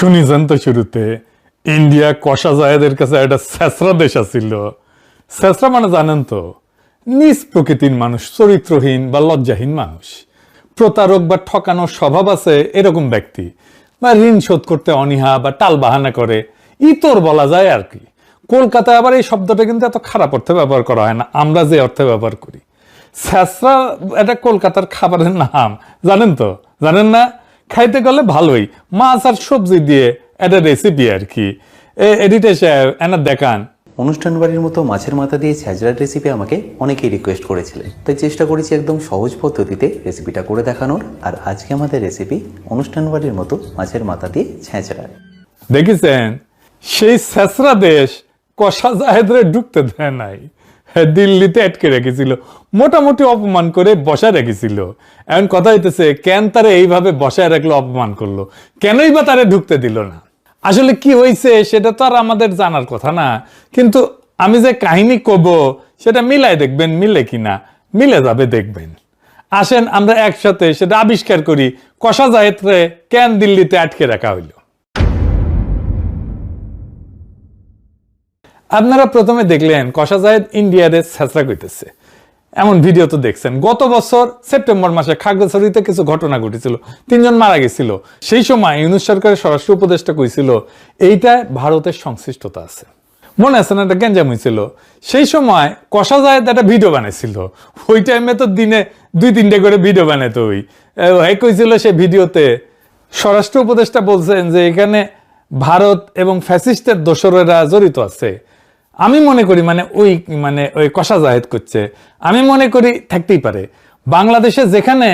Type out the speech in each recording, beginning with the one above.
শুনিছেন তো শুরুতে ইন্ডিয়া কষা জায়েদের কাছে একটা ছেঁচড়া দেশ আছিল। ছেঁচড়া মানে জানেন তো, নিজ প্রকৃতির মানুষ, চরিত্রহীন বা লজ্জাহীন মানুষ, প্রতারক বা ঠকানোর স্বভাব আছে এরকম ব্যক্তি, বা ঋণ শোধ করতে অনীহা বা টাল বাহানা করে, ইতর বলা যায় আর কি। কলকাতায় আবার এই শব্দটা কিন্তু এত খারাপ অর্থে ব্যবহার করা হয় না, আমরা যে অর্থে ব্যবহার করি। ছেঁচড়া এটা কলকাতার খাবারের নাম, জানেন তো? জানেন না? খাইতে গেলে ভালোই, মাছ আর সবজি দিয়ে একটা রেসিপি আর কি। এডিটে সাহেব এনা দেখান। অনুষ্ঠান বাড়ির মতো মাছের মাথা দিয়ে ছ্যাঁচড়ার রেসিপি আমাকে অনেকেই রিকোয়েস্ট করেছিলেন, তাই চেষ্টা করেছি একদম সহজ পদ্ধতিতে রেসিপিটা করে দেখানোর। আর আজকে আমাদের রেসিপি অনুষ্ঠান বাড়ির মতো মাছের মাথা দিয়ে ছ্যাঁচড়া। দেখেছেন, সেই ছেঁচড়া দেশ কষা জাহেদরে ঢুকতে দেয় নাই, দিল্লিতে আটকে রেখেছিল, মোটামুটি অপমান করে বসায় রেখেছিল। এখন কথা হইতেছে, কেন তারে এইভাবে বসায় রাখলো, অপমান করলো, কেনই বা তারে ঢুকতে দিল না? আসলে কি হয়েছে সেটা তো আর আমাদের জানার কথা না, কিন্তু আমি যে কাহিনী কব সেটা মিলাই দেখবেন, মিলে কিনা। মিলে যাবে দেখবেন। আসেন আমরা একসাথে সেটা আবিষ্কার করি, কষা জাহেদরে কেন দিল্লিতে আটকে রাখা হইলো। আপনারা প্রথমে দেখলেন কষা জাহেদ ইন্ডিয়ারে ছেঁচড়া কইতেছে, এমন ভিডিও তো দেখছেন। গত বছর সেপ্টেম্বর মাসে খাগড়াছড়িতে কিছু ঘটনা ঘটেছিল, 3 জন মারা গেছিল। সেই সময় ইউনূস সরকারের স্বরাষ্ট্র উপদেষ্টা কইছিল এইটা ভারতের সংশ্লিষ্টতা আছে, মনে আছে না? একটা গ্যাঞ্জাম হয়েছিল। সেই সময় কষা জাহেদ একটা ভিডিও বানাইছিল। ওই টাইমে তো দিনে 2-3টে করে ভিডিও বানাইতো। ওই কইছিল সে ভিডিওতে, স্বরাষ্ট্র উপদেষ্টা বলছেন যে এখানে ভারত এবং ফ্যাসিস্টের দোসরেরা জড়িত আছে। আমি মনে করি ওই কষা জাহেদ করছে, আমি মনে করি থাকতেই পারে। বাংলাদেশে যেখানে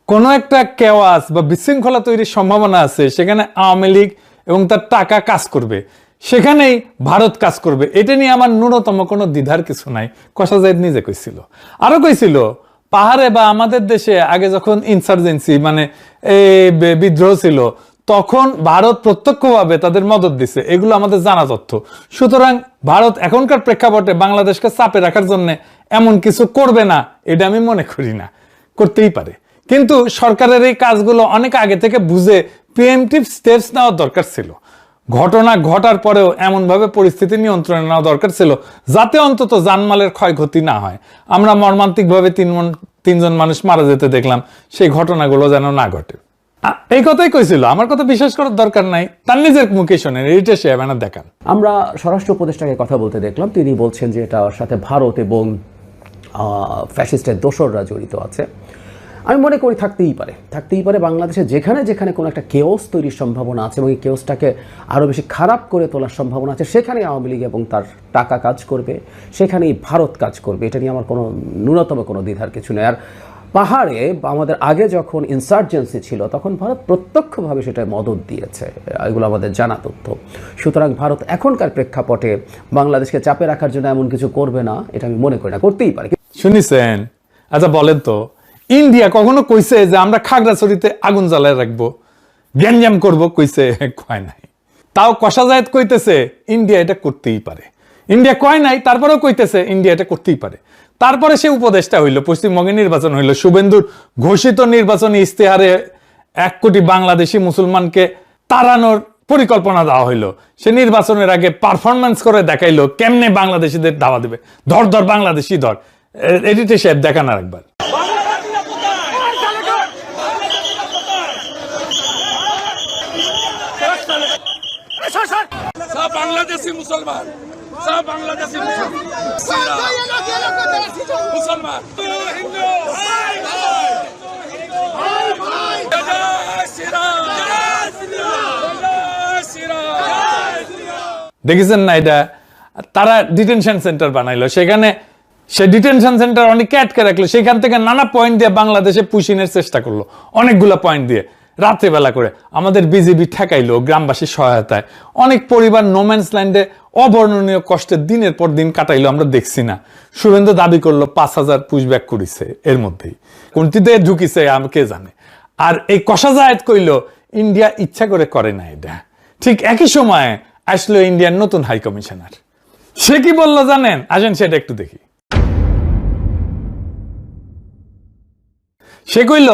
কোনো একটা কেওয়াস বা বিশৃঙ্খলা তৈরির সম্ভাবনা আছে, সেখানে আওয়ামী লীগ এবং তার টাকা কাজ করবে, সেখানেই ভারত কাজ করবে। এটা নিয়ে আমার ন্যূনতম কোনো দ্বিধার কিছু নাই। কষা জাহেদ নিজে কইছিল, আরো কইছিল পাহাড়ে বা আমাদের দেশে আগে যখন ইনসার্জেন্সি বিদ্রোহ ছিল, তখন ভারত প্রত্যক্ষভাবে তাদের মদত দিছে। এগুলো আমাদের জানা তথ্য। সুতরাং ভারত এখনকার প্রেক্ষাপটে বাংলাদেশকে চাপে রাখার জন্য এমন কিছু করবে না, এটা আমি মনে করি না। করতেই পারে, কিন্তু সরকারের এই কাজগুলো অনেক আগে থেকে বুঝে প্রিএমটিভ স্টেপস নেওয়ার দরকার ছিল। ঘটনা ঘটার পরেও এমনভাবে পরিস্থিতি নিয়ন্ত্রণে নেওয়া দরকার ছিল যাতে অন্তত জানমালের ক্ষয়ক্ষতি না হয়। আমরা মর্মান্তিকভাবে 3 জন মানুষ মারা যেতে দেখলাম, সেই ঘটনাগুলো যেন না ঘটে। এই কথাই কইছিল, আমার কথা বিশ্বাস করার দরকার নাই, তার নিজের মুখে শোনেন। এইটা সে মানে দেখান। আমরা স্বরাষ্ট্র উপদেষ্টাকে কথা বলতে দেখলাম, তিনি বলছেন যে এটার সাথে ভারত এবং ফ্যাসিস্টের দোসররা জড়িত আছে। আমি মনে করি থাকতেই পারে বাংলাদেশে যেখানে যেখানে কোনো একটা কেওস তৈরির সম্ভাবনা আছে এবং এই কেওসটাকে আরও বেশি খারাপ করে তোলার সম্ভাবনা আছে, সেখানে আওয়ামী লীগ এবং তার টাকা কাজ করবে, সেখানেই ভারত কাজ করবে। এটা নিয়ে আমার কোনো ন্যূনতম কোনো দ্বিধার কিছু নেই। আর পাহাড়ে আমাদের আগে যখন ইনসার্জেন্সি ছিল, তখন ভারত প্রত্যক্ষভাবে সেটা মদত দিয়েছে, এগুলো আমাদের জানা তথ্য। সুতরাং ভারত এখনকার প্রেক্ষাপটে বাংলাদেশকে চাপে রাখার জন্য এমন কিছু করবে না, এটা আমি মনে করি না। করতেই পারে। শুনিছেন? আচ্ছা বলেন তো, ইন্ডিয়া কখনো কইছে যে আমরা খাগড়াছড়িতে আগুন জ্বালায় রাখবো, গ্যাঞ্জাম করবো? কইছে? কয় নাই। তাও কষা জাহেদ কইতেছে ইন্ডিয়া এটা করতেই পারে। ইন্ডিয়া কয় নাই, তারপরেও কইতেছে ইন্ডিয়া এটা করতেই পারে। তারপরে সে উপদেষ্টা হইল, পশ্চিমবঙ্গে নির্বাচন হইল, শুভেন্দুর ঘোষিত নির্বাচনী ইস্তেহারে 1 কোটি বাংলাদেশি মুসলমানকে তাড়ানোর পরিকল্পনা দেওয়া হইলো। সে নির্বাচনের আগে পারফরমেন্স করে দেখাইলো কেমনে বাংলাদেশিদের দাওয়া দেবে। ধর ধর বাংলাদেশি ধর। এডিটে সাহেব দেখান আর একবার। सब बांग्लादेशी मुसलमान, सब बांग्लादेशी मुसलमान, हिंदू, দেখেছেন না? এটা তারা ডিটেনশন সেন্টার বানাইলো, সেখানে সে ডিটেনশন সেন্টার অনেকে আটকে রাখলো, সেখান থেকে নানা পয়েন্ট দিয়ে বাংলাদেশে পুশিনের চেষ্টা করলো, অনেকগুলা পয়েন্ট দিয়ে রাত্রেবেলা করে। আমাদের বিজিবি ঠেকাইলো গ্রামবাসীর সহায়তায়। অনেক পরিবার নোম্যান্স ল্যান্ডে অবর্ণনীয় কষ্টে দিনের পর দিন কাটাইলো, আমরা দেখছি না? শুভেন্দু দাবি করলো 5000 পুশব্যাক করেছে, এর মধ্যেই কোনটিতে ঢুকিছে কে জানে। আর এই কষা জাহেদ কইলো ইন্ডিয়া ইচ্ছা করে না এটা। ঠিক একই সময় আসলো ইন্ডিয়ার নতুন হাই কমিশনার। সে কি বললো জানেন? আসেন সেটা একটু দেখি। সে কইল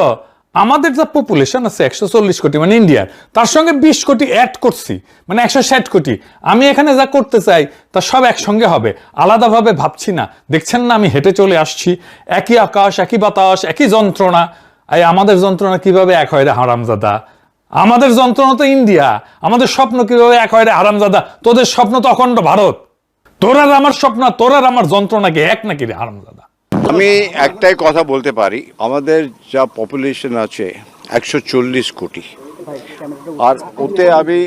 আমাদের যা পপুলেশন আছে 140 কোটি মানে ইন্ডিয়ার, তার সঙ্গে 20 কোটি অ্যাড করছি, মানে 160 কোটি। আমি এখানে যা করতে চাই তা সব একসঙ্গে হবে, আলাদাভাবে ভাবছি না। দেখছেন না আমি হেঁটে চলে আসছি, একই আকাশ, একই বাতাস, একই যন্ত্রণা। এই আমাদের যন্ত্রণা কিভাবে এক হয় রে হারামজাদা? আমাদের যন্ত্রণা তো ইন্ডিয়া, আমাদের স্বপ্ন কিভাবে এক হয় রে হারামজাদা? তোদের স্বপ্ন তো অখণ্ড ভারত। তোর আর আমার স্বপ্ন, তোর আর আমার যন্ত্রণা কি এক নাকি রে হারামজাদা? আমি একটাই কথা বলতে পারি, আমাদের যা পপুলেশন আছে 140 কোটি, আর ওতে আমি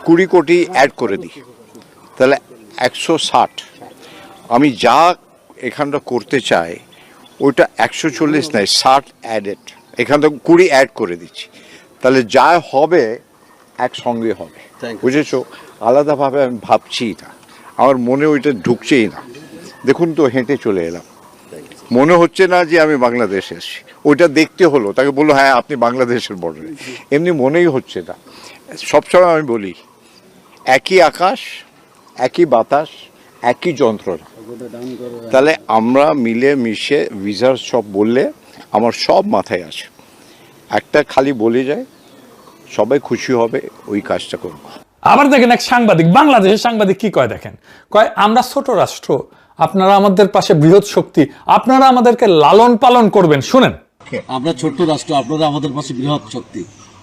20 কোটি অ্যাড করে দিই, তাহলে 160। আমি যা এখানটা করতে চাই ওইটা 140 নয়, 60 অ্যাডেড, এখান থেকে 20 অ্যাড করে দিচ্ছি, তাহলে যা হবে একসঙ্গে হবে, বুঝেছো? আলাদাভাবে আমি ভাবছি না, আমার মনে ওইটা ঢুকছেই না। দেখুন তো, হেঁটে চলে এলাম, মনে হচ্ছে না যে আমি বাংলাদেশে এসেছি। ওইটা দেখতে হলো, তাকে বললো হ্যাঁ আপনি বাংলাদেশের বর্ডারে, এমনি মনেই হচ্ছে না। সবসময় আমি বলি একই আকাশ, একই বাতাস, একই যন্ত্রণা। তাহলে আমরা মিলে মিশে ভিসার সব বললে আমার সব মাথায় আসে, একটা খালি বলে যায় সবাই খুশি হবে, ওই কাজটা করবো। আবার দেখেন এক সাংবাদিক, বাংলাদেশের সাংবাদিক কি কয় দেখেন, কয় আমরা ছোট রাষ্ট্র, আপনারা আমাদের পাশে বৃহৎ শক্তি, আপনারা আমাদেরকে লালন পালন করবেন। শুনেন, আমরা ছোট্ট রাষ্ট্র, আপনারা আমাদের পাশে বৃহৎ শক্তি,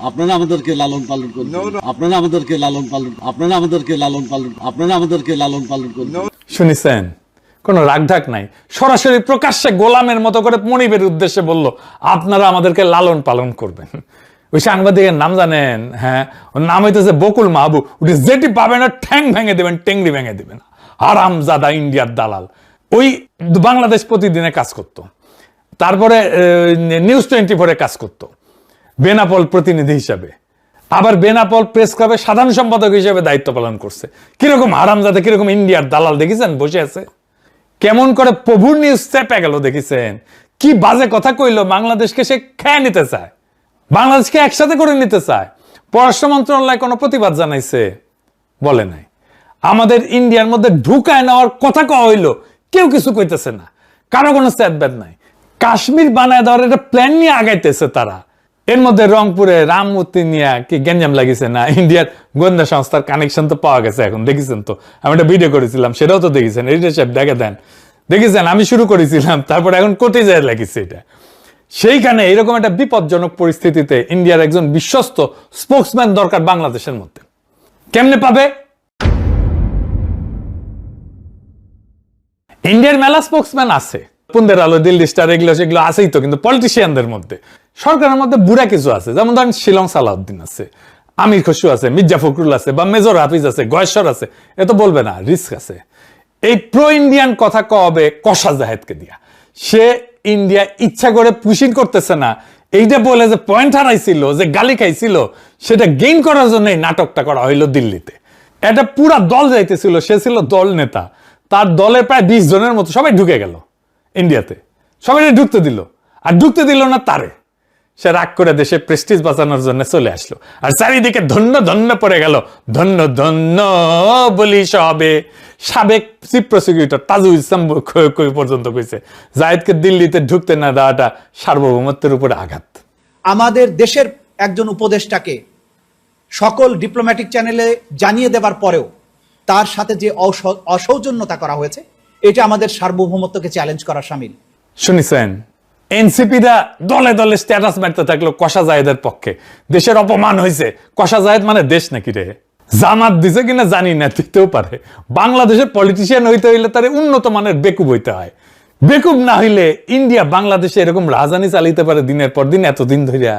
আপনারা আমাদেরকে লালন পালন করবেন, আপনারা আমাদেরকে লালন পালন, আপনারা আমাদেরকে লালন পালন, আপনারা আমাদেরকে লালন পালন করবেন। শুনেছেন? কোনো রাগঢাক নাই, সরাসরি প্রকাশ্যে গোলামের মতো করে মনিবের উদ্দেশ্যে বলল আপনারা আমাদেরকে লালন পালন করবেন। ওই সাংবাদিকের নাম জানেন? হ্যাঁ, ওর নাম হইতেছে বকুল মাহবুব। উনি যেটি পাবেন না ঠ্যাং ভেঙে দেবেন, টেংরি ভেঙে দেবেন। হারামজাদা ইন্ডিয়ার দালাল। ওই বাংলাদেশ প্রতিদিনে কাজ করত, তারপরে নিউজ 24 কাজ করত বেনাপোল প্রতিনিধি হিসাবে, আবার বেনাপোল প্রেস ক্লাবের সাধারণ সম্পাদক হিসেবে দায়িত্ব পালন করছে। কিরকম হারামজাদা, কিরকম ইন্ডিয়ার দালাল দেখেছেন? বসে আছে কেমন করে প্রভুর নিউজ চেপে গেল, দেখেছেন? কি বাজে কথা কইলো, বাংলাদেশকে সে খেয়ে নিতে চায়, বাংলাদেশকে একসাথে করে নিতে চায়। পররাষ্ট্র মন্ত্রণালয় কোনো প্রতিবাদ জানাইছে? বলে নাই। আমাদের ইন্ডিয়ার মধ্যে ঢুকায় নেওয়ার কথা কওয়া হইলো, কেউ কিছু কইতেছে না, কারো কোনো স্যাদব্যাদ নাই। কাশ্মীর বানায় দেওয়ার একটা প্ল্যান নিয়ে আগাইতেছে তারা। এর মধ্যে রংপুরে রামমূর্তি নিয়ে কি গ্যাঞ্জাম লাগিয়েছে না? ইন্ডিয়ার গোয়েন্দা সংস্থার কানেকশন তো পাওয়া গেছে এখন, দেখেছেন তো? আমি একটা ভিডিও করেছিলাম, সেটাও তো দেখেছেন। এডিটর সাহেব দেখে দেন, দেখেছেন? আমি শুরু করেছিলাম, তারপর এখন কোর্টে যায় লাগিয়েছে এটা। সেইখানে এরকম একটা বিপজ্জনক পরিস্থিতিতে ইন্ডিয়ার একজন বিশ্বস্ত স্পোকসম্যান দরকার বাংলাদেশের মধ্যে। কেমনে পাবে? ইন্ডিয়ার মেলা স্পোকসম্যান আছে, পুন্দের আলো, দিল্লি স্টার, এগুলো সেগুলো আছেই তো, কিন্তু পলিটিশিয়ানদের মধ্যে, সরকারের মধ্যে বুড়া কিছু আছে, যেমন ধরেন শিলং সালাউদ্দিন আছে, আমির খসরু আছে, মির্জা ফখরুল আছে, বা মেজর হাফিজ আছে, গয়েশ্বর আছে। এ তো বলবে না, রিস্ক আছে। এই প্রো ইন্ডিয়ান কথা কবে কষা জাহেদকে দিয়া, সে ইন্ডিয়া ইচ্ছা করে পুশিং করতেছে না, এইটা বলে যে পয়েন্ট হারাইছিল, যে গালি খাইছিল, সেটা গেইন করার জন্য এই নাটকটা করা হইলো দিল্লিতে। এটা পুরা দল যাইতেছিল, সে ছিল দল নেতা, তার দলের প্রায় 20 জনের মতো সবাই ঢুকে গেল ইন্ডিয়াতে, সবাই ঢুকতে দিল, আর ঢুকতে দিল না তারে। সে রাগ করে দেশে প্রেস্টিজ বাঁচানোর জন্য চলে আসলো, আর চারিদিকে ধন্য ধন্য পড়ে গেল, ধন্য ধন্য বলি সবে। সাবেক চিফ প্রসিকিউটর তাজুল ইসলাম পর্যন্ত কইছে জায়েদকে দিল্লিতে ঢুকতে না দেওয়াটা সার্বভৌমত্বের উপরে আঘাত। আমাদের দেশের একজন উপদেষ্টাকে সকল ডিপ্লোম্যাটিক চ্যানেলে জানিয়ে দেবার পরেও তার সাথে যে অসৌজন্যতা করা হয়েছে, এটা আমাদের সার্বভৌমত্বকে চ্যালেঞ্জ করার শামিল। শুনেছেন? এনসিপিরা দলে দলে স্ট্যাটাস মারতে থাকলো কষা জায়েদের পক্ষে, দেশের অপমান হয়েছে। কষা জায়েদ মানে দেশ নাকি রে? জামাত দিছে কিনা জানি না, দিতেও পারে। বাংলাদেশের পলিটিশিয়ান হইতে হইলে তার উন্নত মানের বেকুব হইতে হয়। বেকুব না হইলে ইন্ডিয়া বাংলাদেশে এরকম রাজধানী চালিতে পারে দিনের পর দিন, এতদিন ধরিয়া।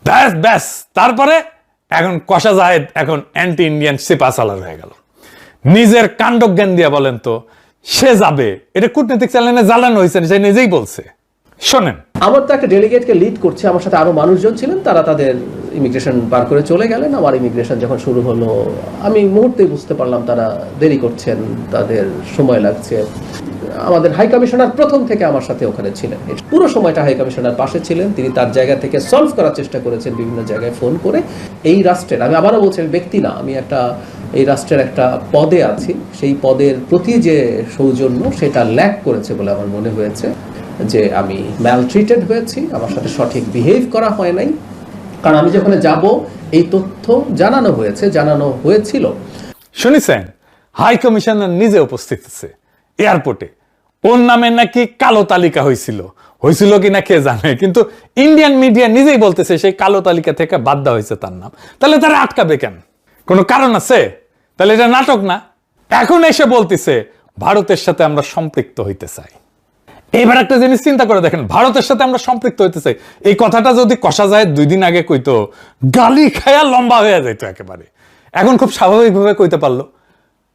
ব্যাস ব্যাস, তারপরে এখন কষা জায়েদ এখন অ্যান্টি ইন্ডিয়ান সিপা সালার হয়ে গেল। নিজের কাণ্ডজ্ঞান দিয়া বলেন তো সে যাবে? এটা কূটনৈতিক চ্যানেলে জ্বালানো হয়েছে, সে নিজেই বলছে। শোনেন, আমার তো একটা ডেলিগেটকে লিড করছে, আমার সাথে আরো মানুষজন ছিলেন, তারা তাদের ইমিগ্রেশন পার করে চলে গেলেন। আমার ইমিগ্রেশন যখন শুরু হলো, আমি মুহূর্তে বুঝতে পারলাম তারা দেরি করছেন, তাদের সময় লাগছে। আমাদের হাই কমিশনার প্রথম থেকে আমার সাথে ওখানে ছিলেন, পুরো সময়টা হাই কমিশনার পাশে ছিলেন। তিনি তার জায়গা থেকে সলভ করার চেষ্টা করেছেন বিভিন্ন জায়গায় ফোন করে। এই রাষ্ট্রের, আমি আবারও বলছি, ব্যক্তি না, আমি এই রাষ্ট্রের একটা পদে আছি, সেই পদের প্রতি যে সৌজন্য সেটা ল্যাক করেছে বলে আমার মনে হয়েছে। যে আমি ম্যালট্রিটেড হয়েছি, আমার সাথে সঠিক বিহেভ করা হয় নাই, কারণ আমি যখন যাব এই তথ্য জানানো হয়েছিল। শুনেছেন, হাই কমিশনার নিজে উপস্থিত আছে এয়ারপোর্টে, ওর নামে নাকি কালো তালিকা হয়েছিল কিনা কে জানে, কিন্তু ইন্ডিয়ান মিডিয়া নিজেই বলতেছে সেই কালো তালিকা থেকে বাদ দেওয়া হয়েছে তার নাম। তাহলে তারা আটকাবে কেন? কোনো কারণ আছে? তাহলে এটা নাটক না? এখন এসে বলতেছে ভারতের সাথে আমরা সম্পৃক্ত হইতে চাই। এবার একটা জিনিস চিন্তা করে দেখেন, ভারতের সাথে আমরা সম্পৃক্ত হইতে চাই, এই কথাটা যদি কষা যায় 2 দিন আগে কইতো, গালি খায়া লম্বা হয়ে যাইতো একেবারে। এখন খুব স্বাভাবিকভাবে কইতে পারলো,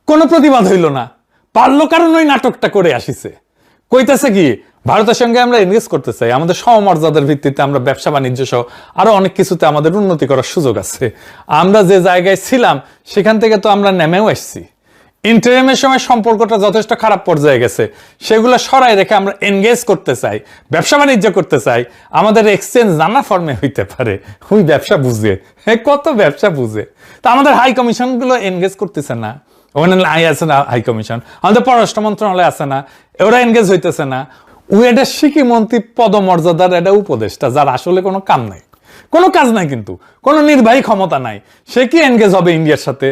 কোনো প্রতিবাদ হইল না। পারলো কারণ ওই নাটকটা করে আসিছে। কইতেছে কি, ভারতের সঙ্গে আমরা ইনভেস্ট করতে চাই, আমাদের সমমর্যাদার ভিত্তিতে আমরা ব্যবসা বাণিজ্য সহ আরো অনেক কিছুতে আমাদের উন্নতি করার সুযোগ আছে। আমরা যে জায়গায় ছিলাম সেখান থেকে তো আমরা নেমেও আসছি। ইন্টারিমের সময় সম্পর্কটা যথেষ্ট খারাপ পর্যায়ে গেছে, সেগুলো সরাই রেখে আমরা এনগেজ করতে চাই, ব্যবসা বাণিজ্য করতে চাই। আমাদের এক্সচেঞ্জ নানা ফর্মে হইতে পারে, ওই ব্যবসা বুঝে, কত ব্যবসা বুঝে। তা আমাদের হাই কমিশন গুলো এনগেজ করতেছে না, ওখানে আছে না হাই কমিশন, আমাদের পররাষ্ট্র মন্ত্রণালয় আছে না, ওরা এনগেজ হইতেছে না। ওই একটা শিক্ষি মন্ত্রী পদমর্যাদার একটা উপদেষ্টা, যার আসলে কোনো কাম নাই, কোনো কাজ নাই, কিন্তু কোনো নির্বাহী ক্ষমতা নাই, সে কি এনগেজ হবে ইন্ডিয়ার সাথে?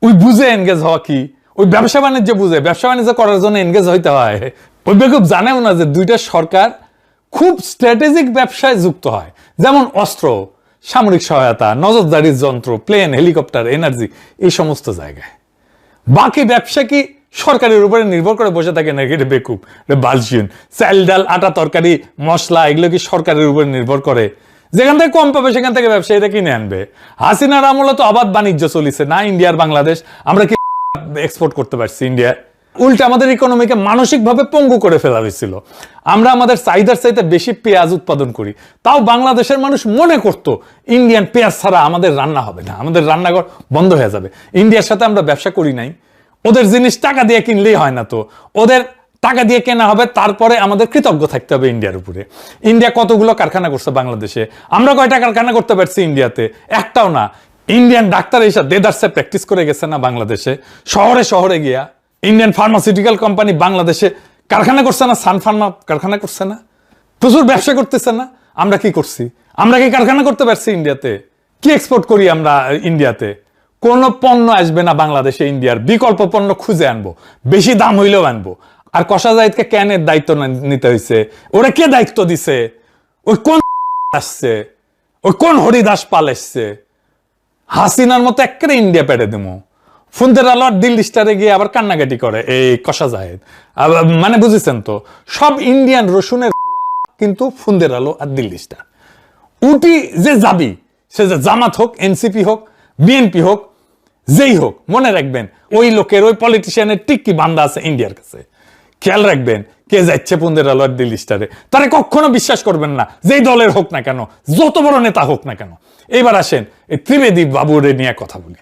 ওই বুঝে এনগেজ হওয়া কি? ওই ব্যবসা বাণিজ্য বুঝে, ব্যবসা বাণিজ্য করার জন্য এনগেজ হইতে হয়। ওই বেকুব জানেও না যে দুইটা সরকার খুব স্ট্র্যাটেজিক ব্যবসায় যুক্ত হয়, যেমন অস্ত্র, সামরিক সহায়তা, নজরদারির যন্ত্র, প্লেন, হেলিকপ্টার, এনার্জি, এই সমস্ত জায়গায়। বাকি ব্যবসা কি সরকারের উপরে নির্ভর করে বসে থাকে নাকি? এটা বেকুব, বালসিন। চাল ডাল আটা তরকারি মশলা এগুলো কি সরকারের উপরে নির্ভর করে? যেখান থেকে কম পাবে সেখান থেকে ব্যবসায়ীরা কিনে আনবে। হাসিনার আমলে তো অবাধ বাণিজ্য চলিছে না, ইন্ডিয়ার বাংলাদেশ, আমরা কি এক্সপোর্ট করতে পারছি ইন্ডিয়া? উল্টে আমাদের ইকোনমিকে মানসিকভাবে পঙ্গু করে ফেলা হয়েছিল। আমরা আমাদের চাহিদার চাইতে বেশি পেঁয়াজ উৎপাদন করি, তাও বাংলাদেশের মানুষ মনে করতো ইন্ডিয়ান পেঁয়াজ ছাড়া আমাদের রান্না হবে না, আমাদের রান্নাঘর বন্ধ হয়ে যাবে। ইন্ডিয়ার সাথে আমরা ব্যবসা করি নাই, ওদের জিনিস টাকা দিয়ে কিনলেই হয় না, তো ওদের টাকা দিয়ে কেনা হবে, তারপরে আমাদের কৃতজ্ঞ থাকতে হবে ইন্ডিয়ার উপরে। ইন্ডিয়া কতগুলো কারখানা করছে বাংলাদেশে, আমরা কয়টা কারখানা করতে পারছি ইন্ডিয়াতে? একটাও না। ইন্ডিয়ান ডাক্তার এসে দেদারসে প্র্যাকটিস করে গেছে না বাংলাদেশে, শহরে শহরে গিয়া। ইন্ডিয়ান ফার্মাসিউটিক্যাল কোম্পানি বাংলাদেশে কারখানা করছে না, সান ফার্মা কারখানা করছে না, প্রচুর ব্যবসা করতেছে না। আমরা কি করছি? আমরা কি কারখানা করতে পারছি ইন্ডিয়াতে? কি এক্সপোর্ট করি আমরা ইন্ডিয়াতে? কোন পণ্য আসবে না বাংলাদেশে ইন্ডিয়ার, বিকল্প পণ্য খুঁজে আনবো, বেশি দাম হইলেও আনবো। আর কষা জাহিদকে কেন দায়িত্ব নিতে হয়েছে? ওরা কে দায়িত্ব দিছে? ওই কোন আসছে, ওই কোন হরিদাস পাল এসছে? হাসিনার মতো একেবারে ইন্ডিয়া পেটে দেবো। ফুন্দের আলো আর দিল্লি স্টারে গিয়ে আবার কান্নাকাটি করে এই কষা জাহেদ। মানে বুঝেছেন তো, সব ইন্ডিয়ান রসুনের কিন্তু ফুন্দের আলো আর দিল্লি স্টার। উটি যে যাবি, সে যে জামাত হোক, এনসিপি হোক, বিএনপি হোক, যেই হোক, মনে রাখবেন ওই লোকের, ওই পলিটিশিয়ানের টিকি বান্ধা আছে ইন্ডিয়ার কাছে। খেয়াল রাখবেন কে যাচ্ছে ফুন্দের আলো আর দিল্লি স্টারে, তারা কখনো বিশ্বাস করবেন না, যেই দলের হোক না কেন, যত বড় নেতা হোক না কেন। এবার আসেন এই ত্রিবেদী বাবুরে নিয়ে কথা বলি।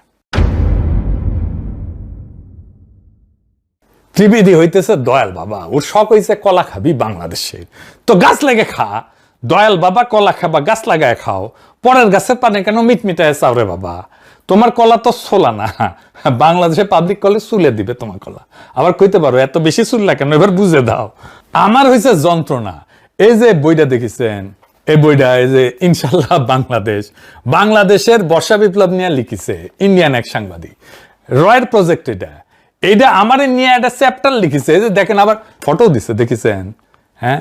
ত্রিবেদী হইতেছে দয়াল বাবা, ওর শখ হইছে কলা খাবি বাংলাদেশের, তো গাছ লাগে খা। দয়াল বাবা কলা খাবা, গাছ লাগায় খাও, পরের গাছের পানে কেন মিটমিটায় চাও রে বাবা? তোমার কলা তো ছোলা না, বাংলাদেশে পাবলিক কলেজ চুলে দিবে তোমার কলা। আবার কইতে পারো এত বেশি চুললা কেন, এবার বুঝে দাও। আমার হইছে যন্ত্রণা, এই যে বইটা দেখেছেন, এই বইটা এই যে ইনশাল্লাহ বাংলাদেশ, বাংলাদেশের বর্ষা বিপ্লব নিয়ে লিখিছে ইন্ডিয়ান এক সাংবাদিক, রয়ের প্রজেক্ট। এইটা আমার নিয়ে একটা চ্যাপ্টার লিখিছে, যে দেখেন আবার ফটো দিছে, দেখেছেন? হ্যাঁ,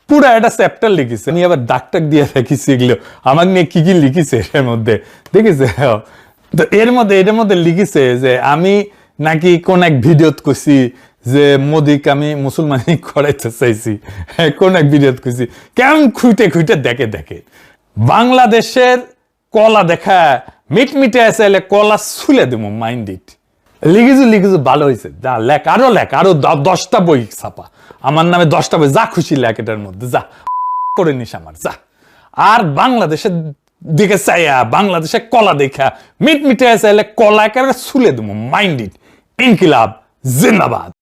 পুরা একটা চ্যাপ্টার লিখিছে, নিয়ে আবার ডাক্তার দিয়ে দেখিছে এগুলো আমার নিয়ে কি কি লিখিছে এর মধ্যে, দেখেছে? তো এটার মধ্যে লিখিছে যে আমি নাকি কোন এক ভিডিওত কইছি যে মোদিকে আমি মুসলমানি করাইতে চাইছি, কোন এক ভিডিওত কইছি। কেমন খুঁটে খুঁটে দেখে বাংলাদেশের কলা দেখা মিটমিটে চাইলে কলা ছুলে দেব মাইন্ড ইট। লিখিছু ভালো হয়েছে, যা লেখ, আরো 10টা বই ছাপা, আমার নামে 10টা বই, যা খুশি লেখ এটার মধ্যে, যা করে নিস আমার, যা। আর বাংলাদেশের দিকে চাইয়া, বাংলাদেশে কলা দেখা মিটমিটে চাইলে কলা একেবারে ছুলে দেবো মাইন্ড ইট। ইনকিলাব জিন্দাবাদ।